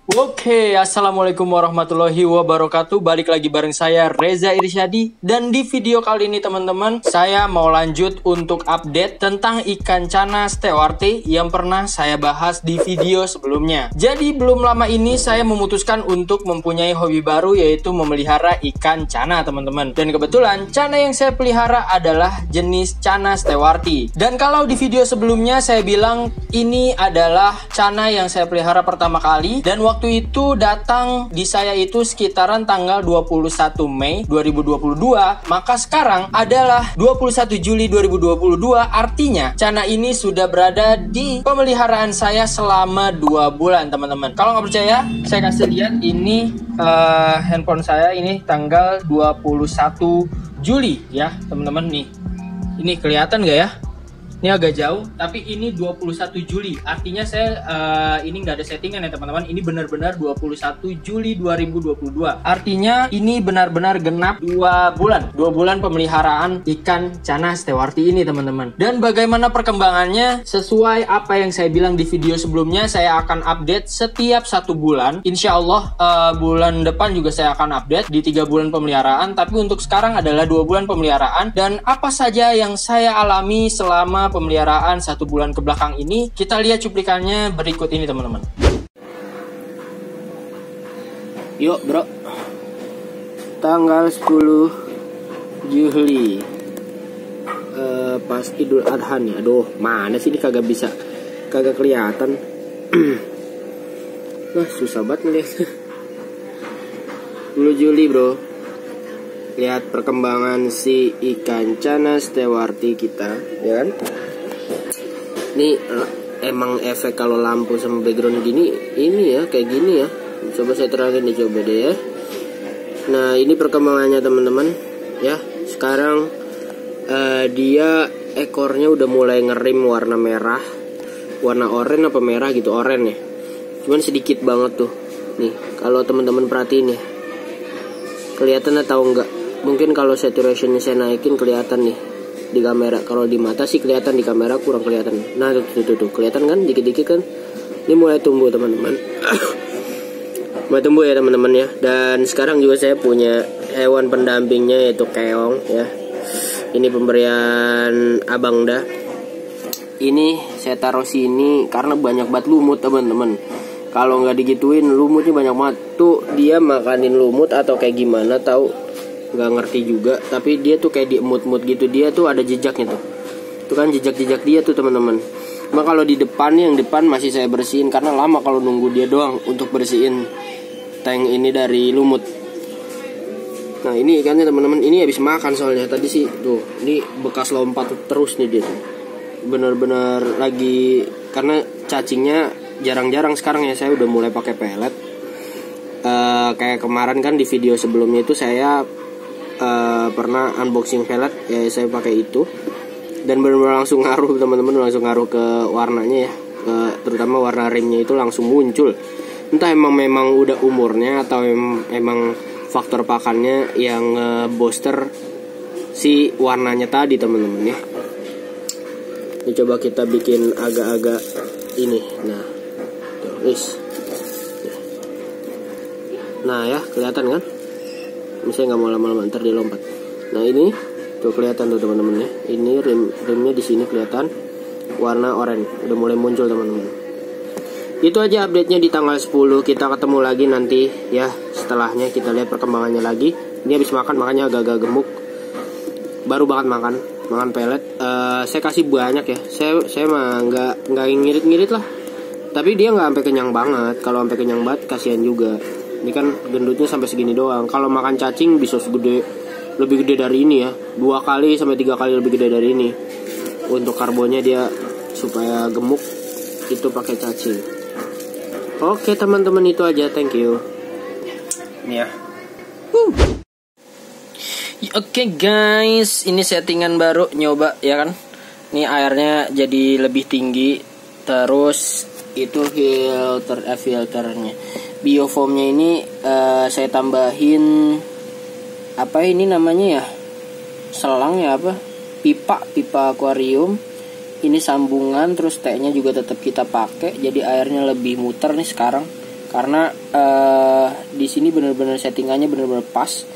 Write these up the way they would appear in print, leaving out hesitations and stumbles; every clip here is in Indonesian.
Oke, assalamualaikum warahmatullahi wabarakatuh. Balik lagi bareng saya Reza Irsyadi. Dan di video kali ini teman-teman, saya mau lanjut untuk update tentang ikan cana stewarti yang pernah saya bahas di video sebelumnya. Jadi belum lama ini saya memutuskan untuk mempunyai hobi baru, yaitu memelihara ikan cana teman-teman. Dan kebetulan cana yang saya pelihara adalah jenis cana stewarti. Dan kalau di video sebelumnya saya bilang ini adalah cana yang saya pelihara pertama kali, dan waktu itu datang di saya itu sekitaran tanggal 21 Mei 2022. Maka sekarang adalah 21 Juli 2022. Artinya cana ini sudah berada di pemeliharaan saya selama 2 bulan teman-teman. Kalau nggak percaya, saya kasih lihat ini handphone saya ini tanggal 21 Juli ya teman-teman nih. Ini kelihatan nggak ya? Ini agak jauh, tapi ini 21 Juli. Artinya saya ini nggak ada settingan ya teman-teman. Ini benar-benar 21 Juli 2022. Artinya ini benar-benar genap 2 bulan. 2 bulan pemeliharaan ikan cana stewarti ini teman-teman. Dan bagaimana perkembangannya? Sesuai apa yang saya bilang di video sebelumnya, saya akan update setiap 1 bulan. Insya Allah bulan depan juga saya akan update di 3 bulan pemeliharaan. Tapi untuk sekarang adalah 2 bulan pemeliharaan. Dan apa saja yang saya alami selama pemeliharaan 1 bulan ke belakang ini, kita lihat cuplikannya berikut ini teman-teman. Yuk bro, tanggal 10 Juli pas Idul Adha nih. Aduh, mana sih ini kagak kelihatan. Wah, susah banget ngeliat. 10 Juli bro. Lihat perkembangan si ikan cana stewarti kita, ya kan? Ini emang efek kalau lampu sama background gini, ini ya kayak gini ya. Coba saya terangin nih, coba deh ya. Nah ini perkembangannya teman-teman, ya. Sekarang dia ekornya udah mulai ngerim warna merah, warna oranye apa merah gitu, oranye ya. Cuman sedikit banget tuh. Nih kalau teman-teman perhatiin ya, kelihatan atau enggak? Mungkin kalau saturationnya saya naikin kelihatan nih di kamera. Kalau di mata sih kelihatan, di kamera kurang kelihatan. Nah tuh kelihatan kan, dikit-dikit kan. Ini mulai tumbuh teman-teman. Mulai tumbuh ya teman-teman ya. Dan sekarang juga saya punya hewan pendampingnya, yaitu keong ya. Ini pemberian Abang Da. Ini saya taruh sini karena banyak banget lumut teman-teman. Kalau nggak digituin lumutnya banyak banget. Tuh dia makanin lumut atau kayak gimana tahu, nggak ngerti juga. Tapi dia tuh kayak diemut-emut gitu. Dia tuh ada jejaknya tuh. Tuh kan jejak-jejak dia tuh teman-teman. Cuma kalau di depan, yang depan masih saya bersihin karena lama kalau nunggu dia doang untuk bersihin tank ini dari lumut. Nah ini ikannya teman-teman, ini habis makan soalnya tadi sih. Tuh ini bekas lompat terus nih dia tuh. Bener-bener lagi, karena cacingnya jarang-jarang sekarang ya. Saya udah mulai pakai pelet. Kayak kemarin kan di video sebelumnya itu saya pernah unboxing pelet ya, saya pakai itu. Dan benar-benar langsung ngaruh teman-teman, langsung ngaruh ke warnanya ya, terutama warna rimnya itu langsung muncul. Entah memang udah umurnya atau emang faktor pakannya yang booster si warnanya tadi teman-teman ya. Ini coba kita bikin agak-agak ini. Nah tuh, wis. Nah ya kelihatan kan? Misalnya nggak mau lama-lama ntar dia lompat. Nah ini tuh kelihatan tuh teman-teman ya. Ini rimnya di sini kelihatan warna oranye udah mulai muncul teman-teman. Itu aja update-nya di tanggal 10. Kita ketemu lagi nanti ya. Setelahnya kita lihat perkembangannya lagi. Ini habis makan makanya agak-agak gemuk. Baru banget makan pelet. Saya kasih banyak ya. Saya mah nggak ngirit-ngirit lah. Tapi dia nggak sampai kenyang banget. Kalau sampai kenyang banget kasihan juga. Ini kan gendutnya sampai segini doang. Kalau makan cacing bisa lebih gede dari ini ya. 2 kali sampai 3 kali lebih gede dari ini. Untuk karbonnya dia supaya gemuk itu pakai cacing. Oke teman-teman, itu aja. Thank you. Ini ya. Oke guys, ini settingan baru nyoba ya kan. Ini airnya jadi lebih tinggi. Terus itu filternya. Biofoamnya ini saya tambahin apa ini namanya ya, selang ya apa, pipa akuarium. Ini sambungan, terus T-nya juga tetap kita pakai, jadi airnya lebih muter nih sekarang karena di sini benar-benar settingannya benar-benar pas.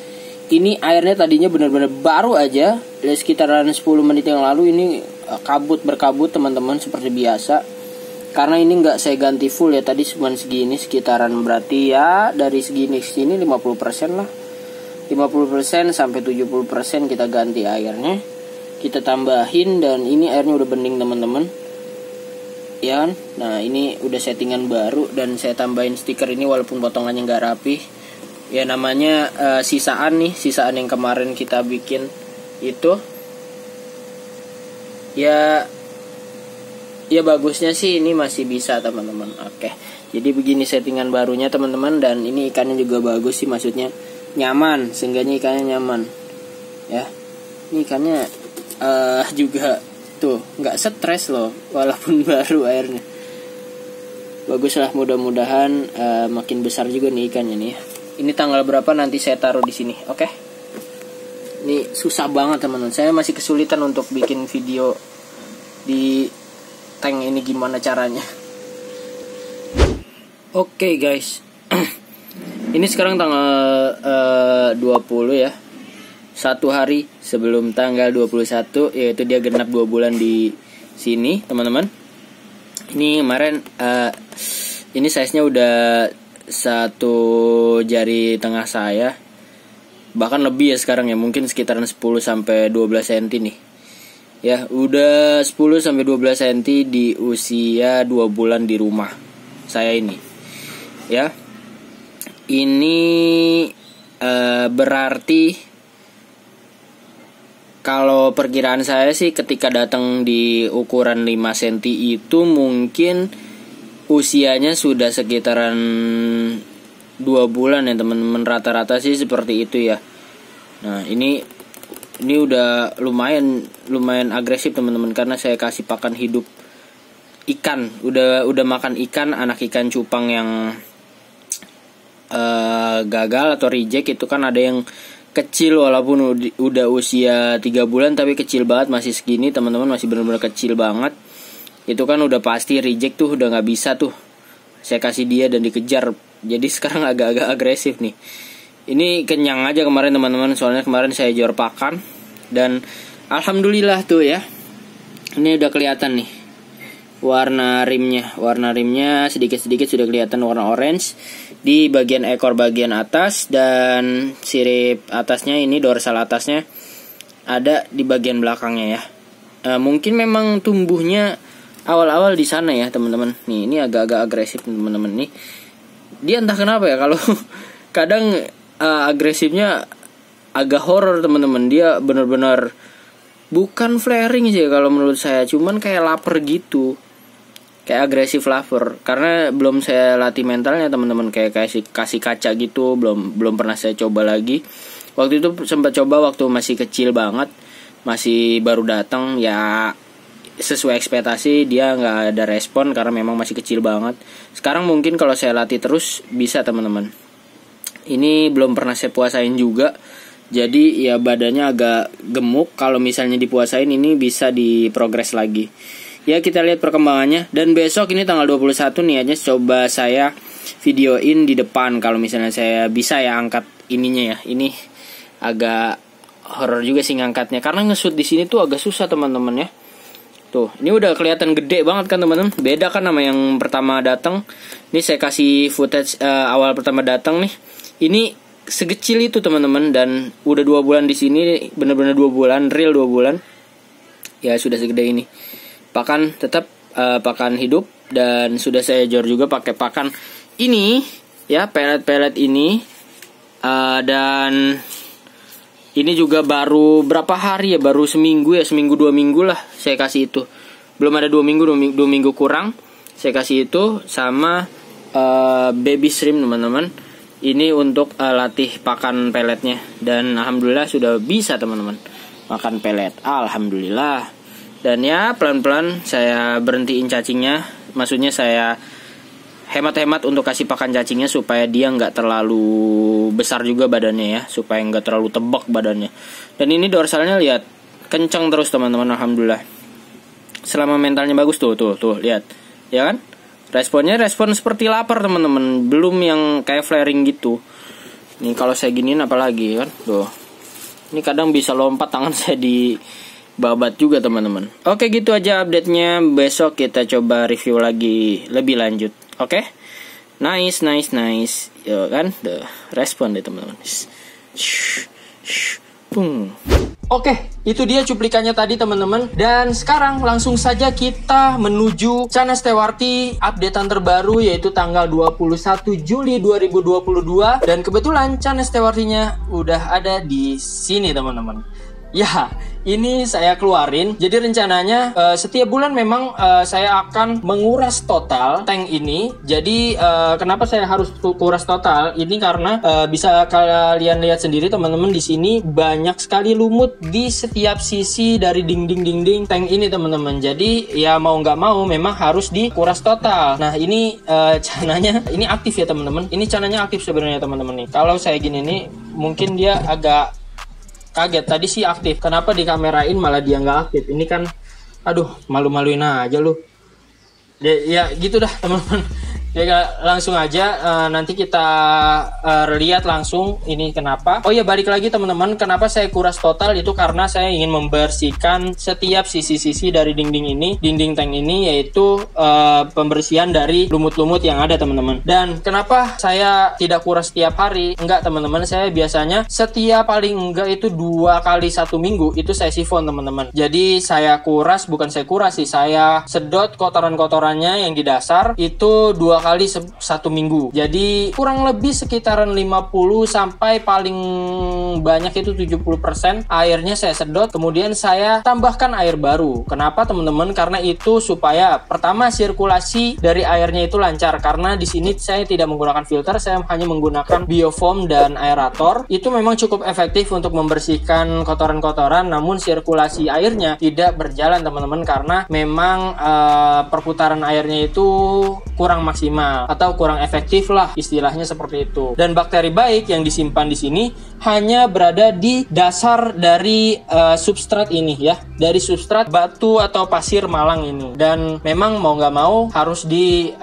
Ini airnya tadinya benar-benar baru aja, sekitaran 10 menit yang lalu ini berkabut teman-teman seperti biasa. Karena ini nggak saya ganti full ya, tadi cuma segini sekitaran, berarti ya dari segini ke sini 50% lah. 50% sampai 70% kita ganti airnya. Kita tambahin dan ini airnya udah bening teman-teman. Ya kan? Nah, ini udah settingan baru dan saya tambahin stiker ini walaupun potongannya nggak rapi. Ya namanya sisaan yang kemarin kita bikin itu. Ya bagusnya sih ini masih bisa teman-teman. Oke. Jadi begini settingan barunya teman-teman, dan ini ikannya juga bagus sih, maksudnya nyaman, seenggaknya ikannya nyaman. Ya. Ini ikannya juga tuh nggak stres loh walaupun baru airnya. Baguslah, mudah-mudahan makin besar juga nih ikannya nih ya. Ini tanggal berapa nanti saya taruh di sini, oke? Ini susah banget teman-teman. Saya masih kesulitan untuk bikin video di tank ini gimana caranya. Oke guys. Ini sekarang tanggal 20 ya. 1 hari sebelum tanggal 21, yaitu dia genap 2 bulan di sini, teman-teman. Ini kemarin ini size-nya udah 1 jari tengah saya. Bahkan lebih ya sekarang ya, mungkin sekitaran 10 sampai 12 cm nih. Ya, udah 10 sampai 12 cm di usia 2 bulan di rumah saya ini. Ya. Ini berarti kalau perkiraan saya sih ketika datang di ukuran 5 cm itu mungkin usianya sudah sekitaran 2 bulan ya teman-teman, rata-rata sih seperti itu ya. Nah, ini udah lumayan agresif teman-teman, karena saya kasih pakan hidup ikan. Udah makan ikan, anak ikan cupang yang gagal atau reject itu kan ada yang kecil walaupun udah usia 3 bulan tapi kecil banget, masih segini teman-teman, masih benar-benar kecil banget. Itu kan udah pasti reject tuh, udah nggak bisa tuh. Saya kasih dia dan dikejar. Jadi sekarang agak-agak agresif nih. Ini kenyang aja kemarin teman-teman, soalnya kemarin saya jor pakan dan alhamdulillah tuh ya. Ini udah kelihatan nih warna rimnya sedikit-sedikit sudah kelihatan warna orange di bagian ekor bagian atas, dan sirip atasnya ini, dorsal atasnya ada di bagian belakangnya ya. Mungkin memang tumbuhnya awal-awal di sana ya teman-teman. Nih, ini agak-agak agresif teman-teman nih. Dia entah kenapa ya, kalau kadang agresifnya agak horor teman-teman. Dia benar-benar bukan flaring sih kalau menurut saya, cuman kayak lapar gitu, kayak agresif lapar. Karena belum saya latih mentalnya teman-teman, kayak kasih kaca gitu, belum pernah saya coba lagi. Waktu itu sempat coba waktu masih kecil banget, masih baru datang ya. Sesuai ekspektasi dia nggak ada respon karena memang masih kecil banget. Sekarang mungkin kalau saya latih terus bisa teman-teman. Ini belum pernah saya puasain juga, jadi ya badannya agak gemuk. Kalau misalnya dipuasain ini bisa diprogres lagi. Ya kita lihat perkembangannya. Dan besok ini tanggal 21 niatnya coba saya videoin di depan. Kalau misalnya saya bisa ya angkat ininya ya. Ini agak horor juga sih ngangkatnya, karena nge-shoot di sini tuh agak susah teman-teman ya. Tuh, ini udah kelihatan gede banget kan teman-teman. Beda kan sama yang pertama datang. Ini saya kasih footage awal pertama datang nih. Ini sekecil itu teman-teman, dan udah 2 bulan di sini, benar-benar 2 bulan, real 2 bulan. Ya sudah segede ini. Pakan tetap pakan hidup, dan sudah saya jor juga pakai pakan ini ya, pelet-pelet ini. Dan ini juga baru berapa hari ya, baru seminggu 2 minggu lah saya kasih itu. Belum ada 2 minggu, 2 minggu kurang saya kasih itu sama baby shrimp teman-teman. Ini untuk latih pakan peletnya, dan alhamdulillah sudah bisa teman-teman makan pelet, alhamdulillah. Dan ya pelan-pelan saya berhentiin cacingnya, maksudnya saya hemat-hemat untuk kasih pakan cacingnya supaya dia nggak terlalu besar juga badannya ya, supaya nggak terlalu tebak badannya. Dan ini dorsalnya lihat kencang terus teman-teman, alhamdulillah. Selama mentalnya bagus tuh lihat, ya kan? Responnya respon seperti lapar teman-teman, belum yang kayak flaring gitu. Nih kalau saya giniin apalagi kan, tuh. Ini kadang bisa lompat tangan saya di babat juga teman-teman. Oke, gitu aja update-nya. Besok kita coba review lagi lebih lanjut. Oke? Nice. Yo kan, respon deh teman-teman. Oke, itu dia cuplikannya tadi teman-teman. Dan sekarang langsung saja kita menuju Chana Stewarti updatean terbaru, yaitu tanggal 21 Juli 2022. Dan kebetulan Chana Stewartinya udah ada di sini teman-teman. Ya, ini saya keluarin. Jadi rencananya setiap bulan memang saya akan menguras total tank ini. Jadi kenapa saya harus kuras total? Ini karena bisa kalian lihat sendiri teman-teman, di sini banyak sekali lumut di setiap sisi dari dinding tank ini teman-teman. Jadi ya mau nggak mau memang harus dikuras total. Nah ini cananya ini aktif ya teman-teman. Ini cananya aktif sebenarnya teman-teman nih. Kalau saya gini nih mungkin dia agak kaget. Tadi sih aktif, kenapa dikamerain malah dia nggak aktif? Ini kan aduh, malu-maluin aja lu. Ya gitu dah teman-teman. Ya langsung aja nanti kita lihat langsung ini kenapa. Oh ya, balik lagi teman-teman, kenapa saya kuras total itu karena saya ingin membersihkan setiap sisi-sisi dari dinding tank ini, yaitu pembersihan dari lumut-lumut yang ada teman-teman. Dan kenapa saya tidak kuras setiap hari? Enggak teman-teman, saya biasanya setiap paling enggak itu 2 kali 1 minggu itu saya sifon teman-teman. Jadi saya kuras, bukan saya kuras sih, saya sedot kotoran-kotorannya yang di dasar itu 2 kali 1 minggu. Jadi kurang lebih sekitaran 50 sampai paling banyak itu 70% airnya saya sedot, kemudian saya tambahkan air baru. Kenapa teman-teman? Karena itu supaya pertama sirkulasi dari airnya itu lancar, karena di sini saya tidak menggunakan filter, saya hanya menggunakan biofoam dan aerator. Itu memang cukup efektif untuk membersihkan kotoran-kotoran, namun sirkulasi airnya tidak berjalan teman-teman, karena memang perputaran airnya itu kurang maksimal atau kurang efektif lah, istilahnya seperti itu. Dan bakteri baik yang disimpan di sini hanya berada di dasar dari substrat ini ya, dari substrat batu atau pasir Malang ini. Dan memang mau nggak mau harus di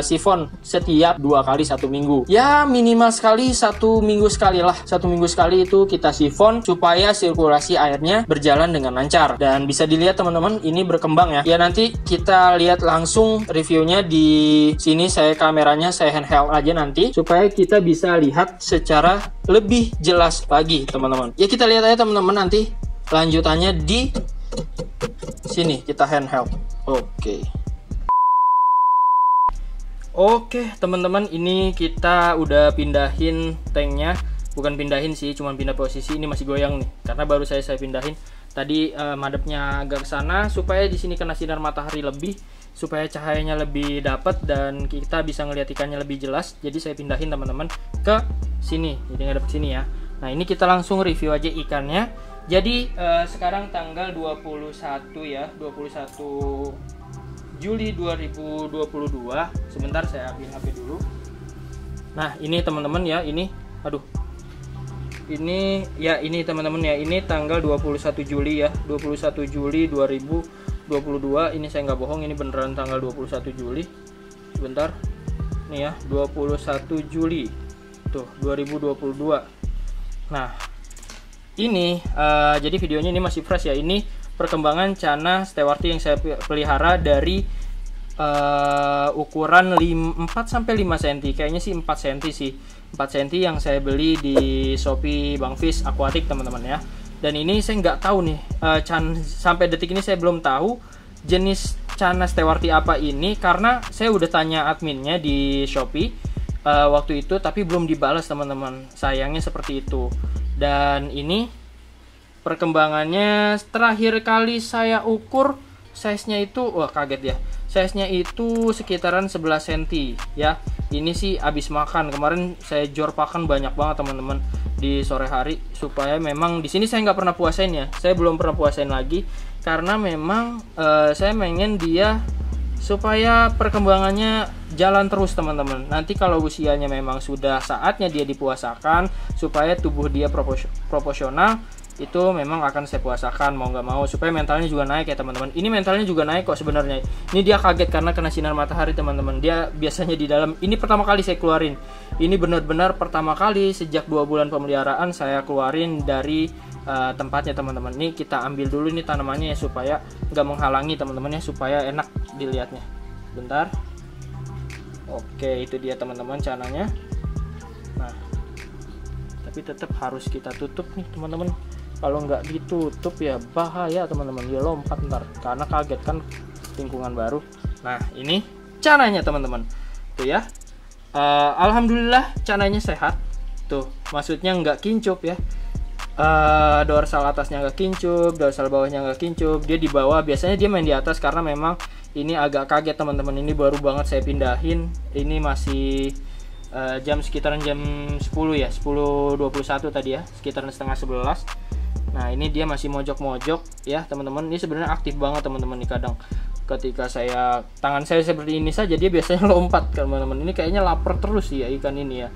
sifon setiap 2 kali 1 minggu. Ya minimal sekali 1 minggu sekali lah. 1 minggu sekali itu kita sifon supaya sirkulasi airnya berjalan dengan lancar. Dan bisa dilihat teman-teman, ini berkembang ya. Ya nanti kita lihat langsung reviewnya di sini. Saya kameranya saya handheld aja nanti supaya kita bisa lihat secara lebih jelas lagi teman-teman. Ya kita lihat aja teman-teman nanti lanjutannya di sini, kita handheld. Oke teman-teman, ini kita udah pindahin tanknya. Bukan pindahin sih, cuma pindah posisi. Ini masih goyang nih karena baru saya pindahin. Tadi madepnya agak ke sana supaya di sini kena sinar matahari lebih, supaya cahayanya lebih dapat dan kita bisa ngeliat ikannya lebih jelas. Jadi saya pindahin teman-teman ke sini, jadi ngadep sini ya. Nah ini kita langsung review aja ikannya. Jadi sekarang tanggal 21 ya, 21 Juli 2022. Sebentar saya ambil HP dulu. Nah ini teman-teman ya, ini ini teman-teman ya, ini tanggal 21 Juli ya, 21 Juli 2022. Ini saya nggak bohong, ini beneran tanggal 21 Juli. Sebentar nih ya, 21 Juli tuh 2022. Nah ini jadi videonya ini masih fresh ya. Ini perkembangan Chana Stewarti yang saya pelihara dari ukuran 4 sampai 5 cm, kayaknya sih 4 cm sih, 4 cm yang saya beli di Shopee Bang Fish Aquatic teman-teman ya. Dan ini saya nggak tahu nih, sampai detik ini saya belum tahu jenis Chana Stewarti apa ini, karena saya udah tanya adminnya di Shopee waktu itu, tapi belum dibalas teman-teman, sayangnya seperti itu. Dan ini perkembangannya terakhir kali saya ukur size-nya itu, wah kaget ya, size-nya itu sekitaran 11 cm ya. Ini sih abis makan, kemarin saya jor pakan banyak banget teman-teman di sore hari, supaya memang di sini saya nggak pernah puasain ya, saya belum pernah puasain lagi karena memang saya pengen dia supaya perkembangannya jalan terus teman-teman. Nanti kalau usianya memang sudah saatnya dia dipuasakan supaya tubuh dia proporsional, itu memang akan saya puasakan mau nggak mau, supaya mentalnya juga naik ya teman-teman. Ini mentalnya juga naik kok sebenarnya. Ini dia kaget karena kena sinar matahari teman-teman. Dia biasanya di dalam, ini pertama kali saya keluarin. Ini benar-benar pertama kali sejak 2 bulan pemeliharaan saya keluarin dari tempatnya teman-teman. Ini kita ambil dulu nih tanamannya ya, supaya nggak menghalangi teman-teman ya, supaya enak dilihatnya. Bentar. Oke, itu dia teman-teman cananya. Nah, tapi tetap harus kita tutup nih teman-teman. Kalau nggak ditutup ya bahaya teman-teman, dia lompat ntar karena kaget kan lingkungan baru. Nah, ini cananya teman-teman tuh ya. Alhamdulillah cananya sehat tuh, maksudnya nggak kincup ya. Dorsal atasnya nggak kincup, dorsal bawahnya nggak kincup. Dia di bawah, biasanya dia main di atas karena memang ini agak kaget teman-teman. Ini baru banget saya pindahin. Ini masih sekitaran jam 10 ya, 10.21 tadi ya, sekitaran setengah 11. Nah, ini dia masih mojok-mojok ya teman-teman. Ini sebenarnya aktif banget teman-teman nih. Kadang ketika tangan saya seperti ini saja, dia biasanya lompat teman-teman. Ini kayaknya lapar terus ya ikan ini ya.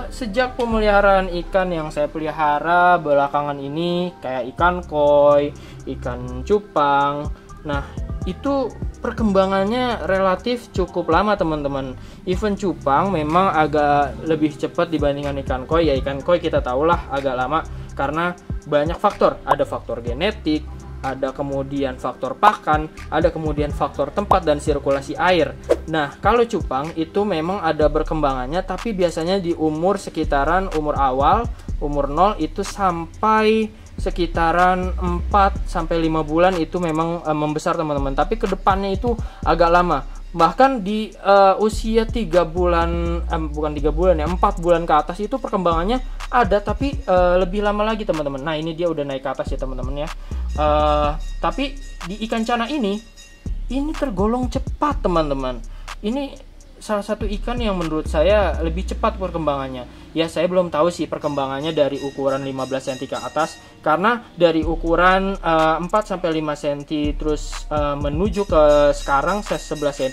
Sejak pemeliharaan ikan yang saya pelihara belakangan ini, kayak ikan koi, ikan cupang, nah itu perkembangannya relatif cukup lama teman-teman. Even cupang memang agak lebih cepat dibandingkan ikan koi. Ya ikan koi kita tahulah agak lama karena banyak faktor. Ada faktor genetik, ada kemudian faktor pakan, ada kemudian faktor tempat dan sirkulasi air. Nah, kalau cupang itu memang ada berkembangannya, tapi biasanya di sekitaran umur awal, umur 0 itu sampai sekitaran 4-5 bulan itu memang membesar teman-teman. Tapi kedepannya itu agak lama. Bahkan di usia 3 bulan, bukan 3 bulan ya, 4 bulan ke atas itu perkembangannya ada, tapi lebih lama lagi teman-teman. Nah, ini dia udah naik ke atas ya teman-teman ya. Tapi di ikan cana ini tergolong cepat teman-teman. Ini salah satu ikan yang menurut saya lebih cepat perkembangannya. Ya, saya belum tahu sih perkembangannya dari ukuran 15 cm ke atas, karena dari ukuran 4-5 cm terus menuju ke sekarang size 11 cm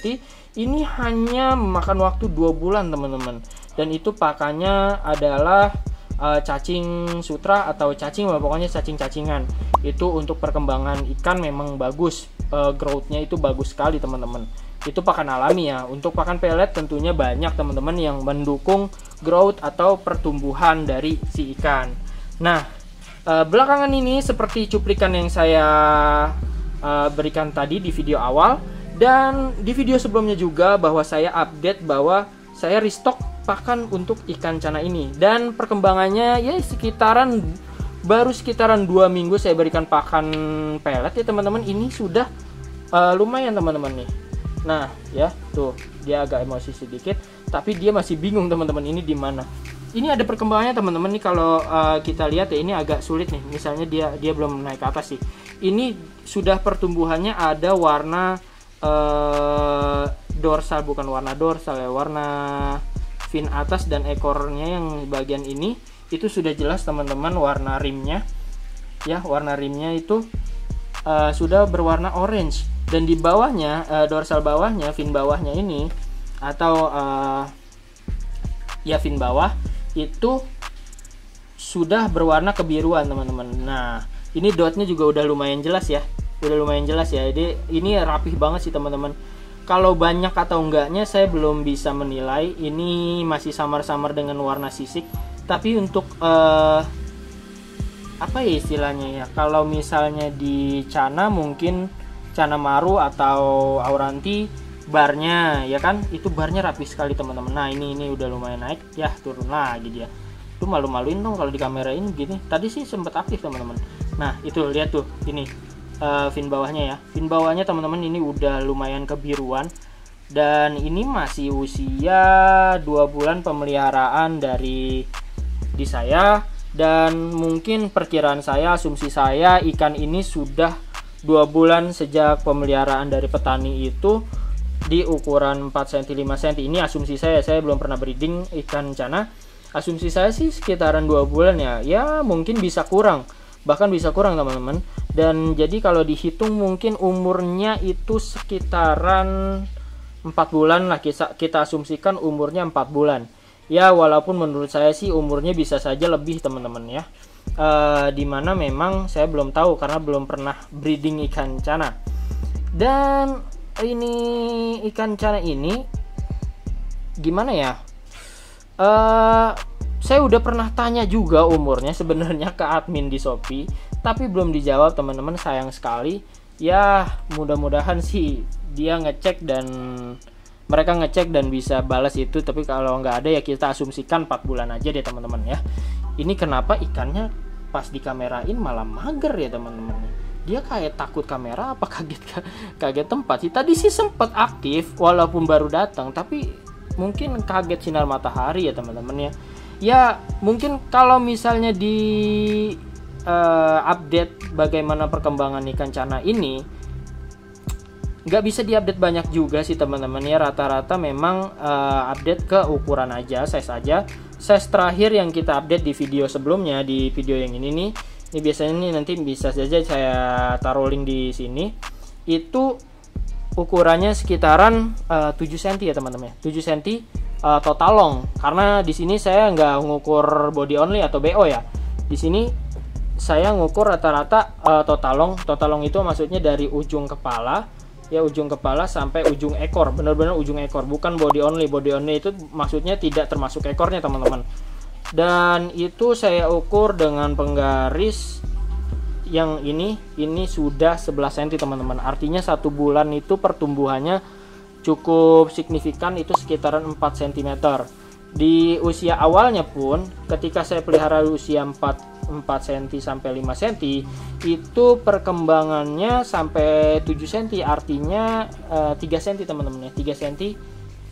ini hanya memakan waktu 2 bulan teman-teman. Dan itu pakannya adalah cacing sutra atau cacing, pokoknya cacing-cacingan. Itu untuk perkembangan ikan memang bagus, growth-nya itu bagus sekali teman-teman. Itu pakan alami ya. Untuk pakan pelet tentunya banyak teman-teman yang mendukung growth atau pertumbuhan dari si ikan. Nah, belakangan ini seperti cuplikan yang saya berikan tadi di video awal, dan di video sebelumnya juga bahwa saya update bahwa saya restock pakan untuk ikan cana ini. Dan perkembangannya ya baru sekitaran 2 minggu saya berikan pakan pelet ya teman-teman. Ini sudah lumayan teman-teman nih. Nah ya tuh, dia agak emosi sedikit, tapi dia masih bingung teman-teman ini di mana. Ini ada perkembangannya teman-teman nih. Kalau kita lihat ya, ini agak sulit nih. Misalnya dia belum naik ke atas sih. Ini sudah pertumbuhannya ada warna dorsal, bukan warna dorsal ya, warna fin atas dan ekornya yang bagian ini itu sudah jelas teman-teman warna rimnya. Ya, warna rimnya itu sudah berwarna orange. Dan di bawahnya, dorsal bawahnya, fin bawahnya ini, atau ya fin bawah itu sudah berwarna kebiruan teman-teman. Nah, ini dotnya juga udah lumayan jelas ya, Jadi ini rapih banget sih teman-teman. Kalau banyak atau enggaknya saya belum bisa menilai. Ini masih samar-samar dengan warna sisik. Tapi untuk apa ya istilahnya ya, kalau misalnya di cana mungkin cana maru atau auranti, barnya ya kan, itu barnya rapi sekali teman-teman. Nah ini udah lumayan naik ya, turun lagi dia. Itu malu-maluin dong kalau di kamera ini gini. Tadi sih sempat aktif teman-teman. Nah itu lihat tuh, ini fin bawahnya ya. Fin bawahnya teman-teman ini udah lumayan kebiruan. Dan ini masih usia 2 bulan pemeliharaan di saya. Dan mungkin perkiraan saya, asumsi saya, ikan ini sudah 2 bulan sejak pemeliharaan dari petani itu di ukuran 4 cm 5 cm. Ini asumsi saya belum pernah breeding ikan cana. Asumsi saya sih sekitaran 2 bulan ya. Ya mungkin bisa kurang, bahkan bisa kurang teman-teman. Dan jadi kalau dihitung mungkin umurnya itu sekitaran 4 bulan lah, kita asumsikan umurnya 4 bulan. Ya walaupun menurut saya sih umurnya bisa saja lebih teman-teman ya. dimana memang saya belum tahu karena belum pernah breeding ikan cana. Dan ini ikan cana ini gimana ya, saya udah pernah tanya juga umurnya sebenarnya ke admin di Shopee, tapi belum dijawab teman-teman, sayang sekali. Ya mudah-mudahan sih dia ngecek dan mereka ngecek dan bisa balas itu, tapi kalau nggak ada ya kita asumsikan 4 bulan aja deh teman-teman ya. Ini kenapa ikannya pas dikamerain malah mager ya teman-teman. Dia kayak takut kamera apa kaget tempat sih. Tadi sih sempat aktif walaupun baru datang, tapi mungkin kaget sinar matahari ya teman-teman ya. Ya mungkin kalau misalnya di update bagaimana perkembangan ikan cana ini, nggak bisa diupdate banyak juga sih teman-teman ya. Rata-rata memang update ke ukuran aja, size aja. Size terakhir yang kita update di video sebelumnya, di video yang ini nih, ini biasanya nih nanti bisa saja saya taruh link di sini. Itu ukurannya sekitaran 7 cm ya teman-teman ya. 7 cm total long. Karena di sini saya nggak ngukur body only atau BO ya. Di sini saya ngukur rata-rata total long. Total long itu maksudnya dari ujung kepala ya, ujung kepala sampai ujung ekor, benar-benar ujung ekor, bukan body only. Body only itu maksudnya tidak termasuk ekornya teman-teman. Dan itu saya ukur dengan penggaris yang ini sudah 11 cm teman-teman. Artinya 1 bulan itu pertumbuhannya cukup signifikan, itu sekitaran 4 cm. Di usia awalnya pun ketika saya pelihara usia 4 cm sampai 5 cm itu perkembangannya sampai 7 cm, artinya 3 cm teman-teman ya. 3 cm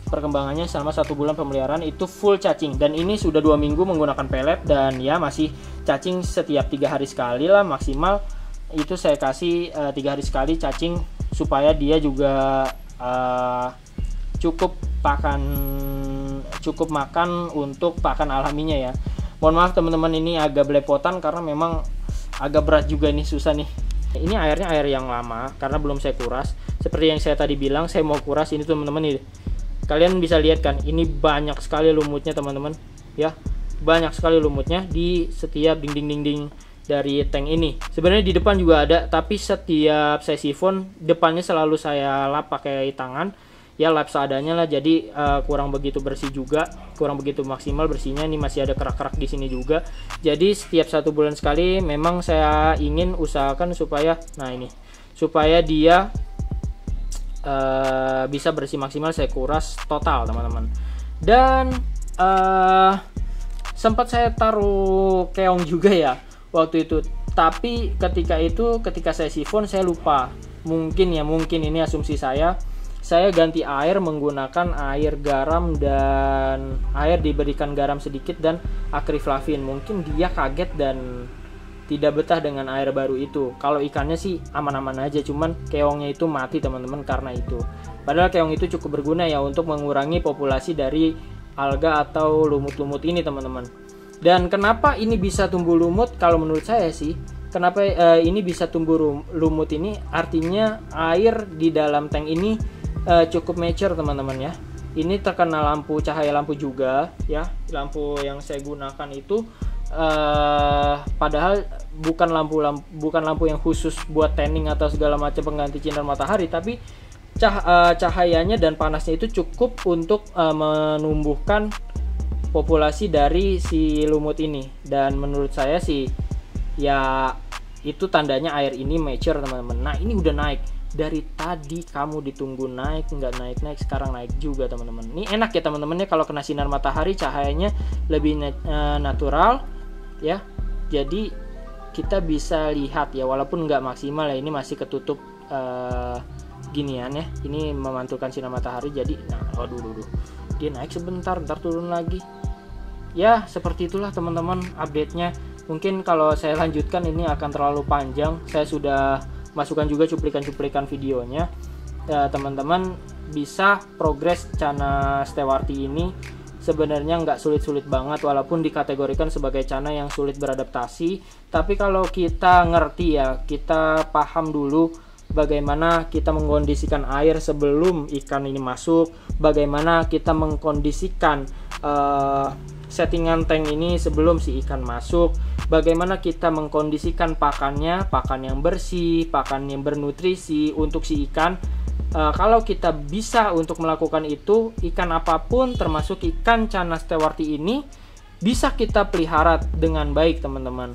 perkembangannya selama 1 bulan pemeliharaan itu full cacing. Dan ini sudah 2 minggu menggunakan pelet, dan ya masih cacing setiap 3 hari sekali lah maksimal. Itu saya kasih 3 hari sekali cacing supaya dia juga cukup makan untuk pakan alaminya ya. Mohon maaf teman-teman, ini agak belepotan karena memang agak berat juga nih, susah nih. Ini airnya air yang lama karena belum saya kuras. Seperti yang saya tadi bilang, saya mau kuras ini teman-teman nih. Kalian bisa lihat kan, ini banyak sekali lumutnya teman-teman ya. Banyak sekali lumutnya di setiap dinding-dinding dari tank ini. Sebenarnya di depan juga ada, tapi setiap saya sifon depannya selalu saya lap pakai tangan ya, lap seadanya lah. Jadi kurang begitu bersih juga, kurang begitu maksimal bersihnya. Ini masih ada kerak-kerak di sini juga. Jadi setiap 1 bulan sekali memang saya ingin usahakan supaya supaya dia bisa bersih maksimal. Saya kuras total teman-teman. Dan sempat saya taruh keong juga ya waktu itu, tapi ketika saya sifon saya lupa. Mungkin ini asumsi saya ganti air menggunakan air garam, dan air diberikan garam sedikit dan akriflavin. Mungkin dia kaget dan tidak betah dengan air baru itu. Kalau ikannya sih aman-aman aja, cuman keongnya itu mati teman-teman karena itu. Padahal keong itu cukup berguna ya untuk mengurangi populasi dari alga atau lumut-lumut ini teman-teman. Dan kenapa ini bisa tumbuh lumut? Kalau menurut saya sih, kenapa ini bisa tumbuh lumut ini, artinya air di dalam tank ini cukup mature teman-teman ya. Ini terkena cahaya lampu juga ya. Lampu yang saya gunakan itu padahal bukan lampu yang khusus buat tanning atau segala macam pengganti sinar matahari, tapi cahayanya dan panasnya itu cukup untuk menumbuhkan populasi dari si lumut ini. Dan menurut saya sih ya itu tandanya air ini mature teman-teman. Nah ini udah naik. Dari tadi kamu ditunggu naik, nggak naik-naik, sekarang naik juga teman-teman. Ini enak ya teman-teman ya, kalau kena sinar matahari cahayanya lebih natural ya. Jadi kita bisa lihat ya, walaupun nggak maksimal ya, ini masih ketutup ginian ya. Ini memantulkan sinar matahari, jadi aduh, dia naik sebentar, ntar turun lagi. Ya seperti itulah teman-teman update-nya. Mungkin kalau saya lanjutkan ini akan terlalu panjang. Saya sudah masukkan juga cuplikan-cuplikan videonya. Teman-teman bisa progres Cana Stewarti ini sebenarnya nggak sulit-sulit banget, walaupun dikategorikan sebagai cana yang sulit beradaptasi. Tapi kalau kita ngerti ya, kita paham dulu bagaimana kita mengkondisikan air sebelum ikan ini masuk, bagaimana kita mengkondisikan settingan tank ini sebelum si ikan masuk, bagaimana kita mengkondisikan pakannya, pakan yang bersih, pakan yang bernutrisi untuk si ikan. Kalau kita bisa untuk melakukan itu, ikan apapun termasuk ikan Cana stewarti ini bisa kita pelihara dengan baik teman-teman.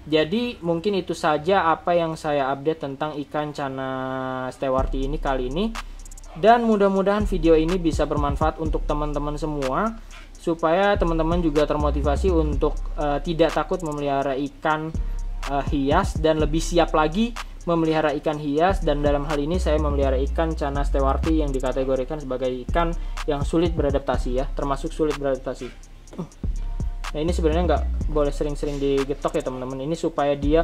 Jadi mungkin itu saja apa yang saya update tentang ikan Cana stewarti ini kali ini. Dan mudah-mudahan video ini bisa bermanfaat untuk teman-teman semua, supaya teman-teman juga termotivasi untuk tidak takut memelihara ikan hias dan lebih siap lagi memelihara ikan hias. Dan dalam hal ini saya memelihara ikan Cana stewarti yang dikategorikan sebagai ikan yang sulit beradaptasi ya, termasuk sulit beradaptasi. Nah ini sebenarnya nggak boleh sering-sering digetok ya teman-teman, ini supaya dia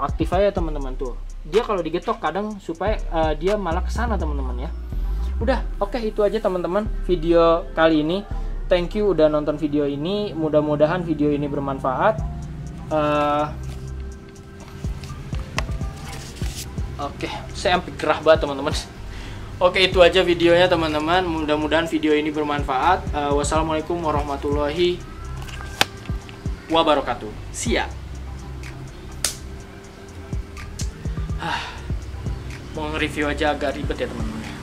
aktif aja teman-teman. Tuh dia kalau digetok kadang supaya dia malah kesana teman-teman ya. Udah, oke, itu aja teman-teman video kali ini. Thank you udah nonton video ini. Mudah-mudahan video ini bermanfaat. Oke, saya sampai gerah banget teman-teman. Oke, itu aja videonya teman-teman. Mudah-mudahan video ini bermanfaat. Wassalamualaikum warahmatullahi wabarakatuh. Siap. Mau nge-review aja agak ribet ya teman-teman.